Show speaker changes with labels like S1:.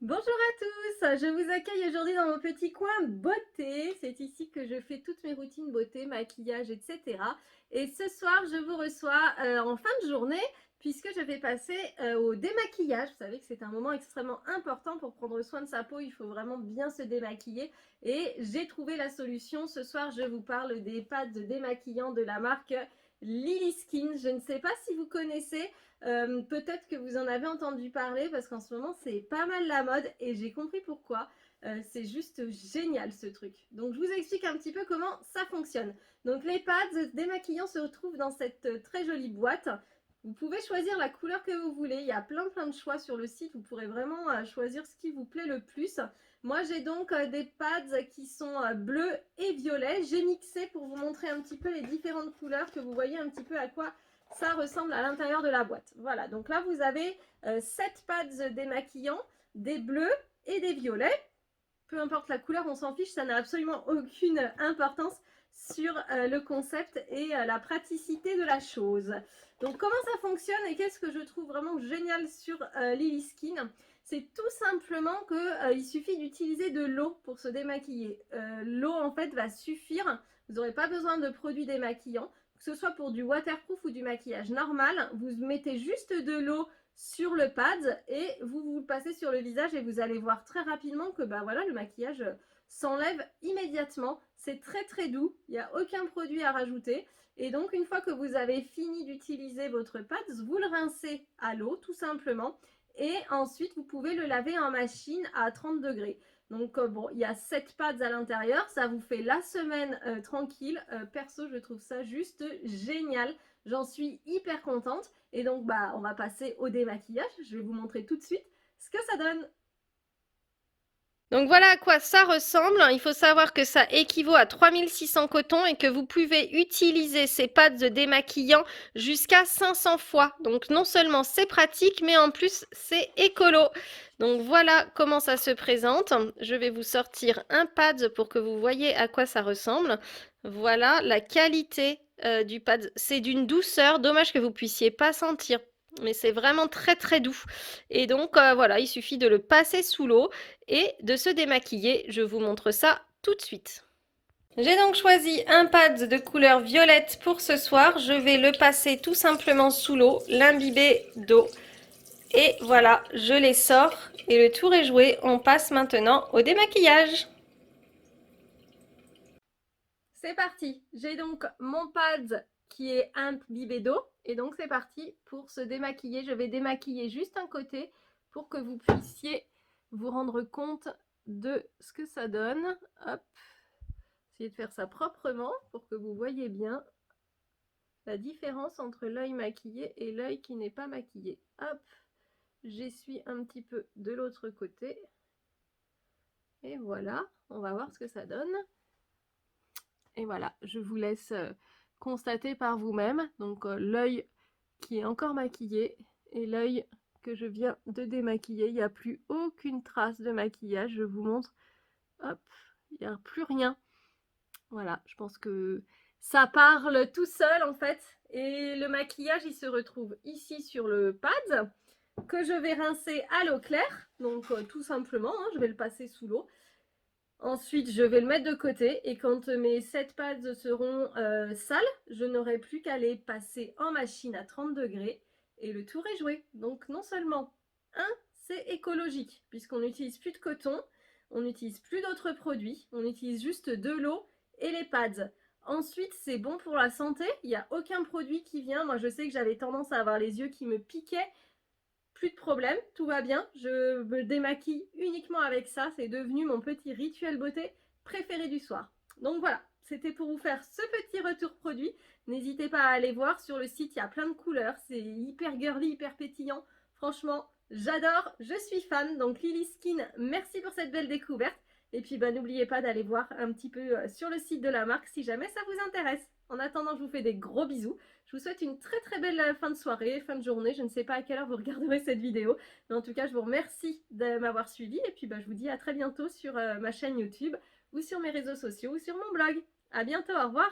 S1: Bonjour à tous, je vous accueille aujourd'hui dans mon petit coin beauté. C'est ici que je fais toutes mes routines beauté, maquillage, etc. Et ce soir, je vous reçois en fin de journée puisque je vais passer au démaquillage. Vous savez que c'est un moment extrêmement important pour prendre soin de sa peau. Il faut vraiment bien se démaquiller. Et j'ai trouvé la solution. Ce soir, je vous parle des pads démaquillants de la marque Lily Skin. Je ne sais pas si vous connaissez. Peut-être que vous en avez entendu parler parce qu'en ce moment c'est pas mal la mode et j'ai compris pourquoi. C'est juste génial ce truc. Donc je vous explique un petit peu comment ça fonctionne. Donc les pads démaquillants se retrouvent dans cette très jolie boîte. Vous pouvez choisir la couleur que vous voulez. Il y a plein de choix sur le site. Vous pourrez vraiment choisir ce qui vous plaît le plus. Moi j'ai donc des pads qui sont bleus et violets. J'ai mixé pour vous montrer un petit peu les différentes couleurs, que vous voyez un petit peu à quoi ça ressemble à l'intérieur de la boîte. Voilà, donc là vous avez 7 pads démaquillants, des bleus et des violets. Peu importe la couleur, on s'en fiche, ça n'a absolument aucune importance sur le concept et la praticité de la chose. Donc comment ça fonctionne et qu'est-ce que je trouve vraiment génial sur Lily Skin? C'est tout simplement qu'il suffit d'utiliser de l'eau pour se démaquiller. L'eau en fait va suffire, vous n'aurez pas besoin de produits démaquillants. Que ce soit pour du waterproof ou du maquillage normal, vous mettez juste de l'eau sur le pad et vous le passez sur le visage et vous allez voir très rapidement que bah voilà, le maquillage s'enlève immédiatement. C'est très doux, il n'y a aucun produit à rajouter. Et donc une fois que vous avez fini d'utiliser votre pad, vous le rincez à l'eau tout simplement et ensuite vous pouvez le laver en machine à 30 degrés. Donc bon, il y a 7 pads à l'intérieur, ça vous fait la semaine tranquille. Perso, je trouve ça juste génial. J'en suis hyper contente. Et donc, bah, on va passer au démaquillage. Je vais vous montrer tout de suite ce que ça donne. Donc voilà à quoi ça ressemble. Il faut savoir que ça équivaut à 3600 cotons et que vous pouvez utiliser ces pads de démaquillant jusqu'à 500 fois. Donc non seulement c'est pratique, mais en plus c'est écolo. Donc voilà comment ça se présente. Je vais vous sortir un pad pour que vous voyez à quoi ça ressemble. Voilà la qualité du pad. C'est d'une douceur. Dommage que vous puissiez pas sentir. Mais c'est vraiment très doux. Et donc voilà, il suffit de le passer sous l'eau et de se démaquiller. Je vous montre ça tout de suite. J'ai donc choisi un pad de couleur violette pour ce soir. Je vais le passer tout simplement sous l'eau, l'imbiber d'eau. Et voilà, je les sors et le tour est joué. On passe maintenant au démaquillage. C'est parti. J'ai donc mon pad qui est imbibé d'eau. Et donc c'est parti pour se démaquiller. Je vais démaquiller juste un côté pour que vous puissiez vous rendre compte de ce que ça donne. Hop. Essayez de faire ça proprement pour que vous voyez bien la différence entre l'œil maquillé et l'œil qui n'est pas maquillé. Hop. J'essuie un petit peu de l'autre côté. Et voilà. On va voir ce que ça donne. Et voilà, je vous laisse constater par vous-même. Donc l'œil qui est encore maquillé et l'œil que je viens de démaquiller. Il n'y a plus aucune trace de maquillage. Je vous montre. Hop, il n'y a plus rien. Voilà, je pense que ça parle tout seul en fait. Et le maquillage, il se retrouve ici sur le pad que je vais rincer à l'eau claire. Donc tout simplement, hein, je vais le passer sous l'eau. Ensuite, je vais le mettre de côté et quand mes 7 pads seront sales, je n'aurai plus qu'à les passer en machine à 30 degrés et le tour est joué. Donc non seulement, c'est écologique puisqu'on n'utilise plus de coton, on n'utilise plus d'autres produits, on utilise juste de l'eau et les pads. Ensuite, c'est bon pour la santé, il n'y a aucun produit qui vient. Moi, je sais que j'avais tendance à avoir les yeux qui me piquaient. Plus de problème, tout va bien. Je me démaquille uniquement avec ça. C'est devenu mon petit rituel beauté préféré du soir. Donc voilà, c'était pour vous faire ce petit retour produit. N'hésitez pas à aller voir sur le site, il y a plein de couleurs. C'est hyper girly, hyper pétillant. Franchement, j'adore, je suis fan. Donc Lily Skin, merci pour cette belle découverte. Et puis bah, n'oubliez pas d'aller voir un petit peu sur le site de la marque si jamais ça vous intéresse. En attendant, je vous fais des gros bisous. Je vous souhaite une très belle fin de soirée, fin de journée. Je ne sais pas à quelle heure vous regarderez cette vidéo. Mais en tout cas, je vous remercie de m'avoir suivi. Et puis, bah, je vous dis à très bientôt sur ma chaîne YouTube ou sur mes réseaux sociaux ou sur mon blog. À bientôt, au revoir!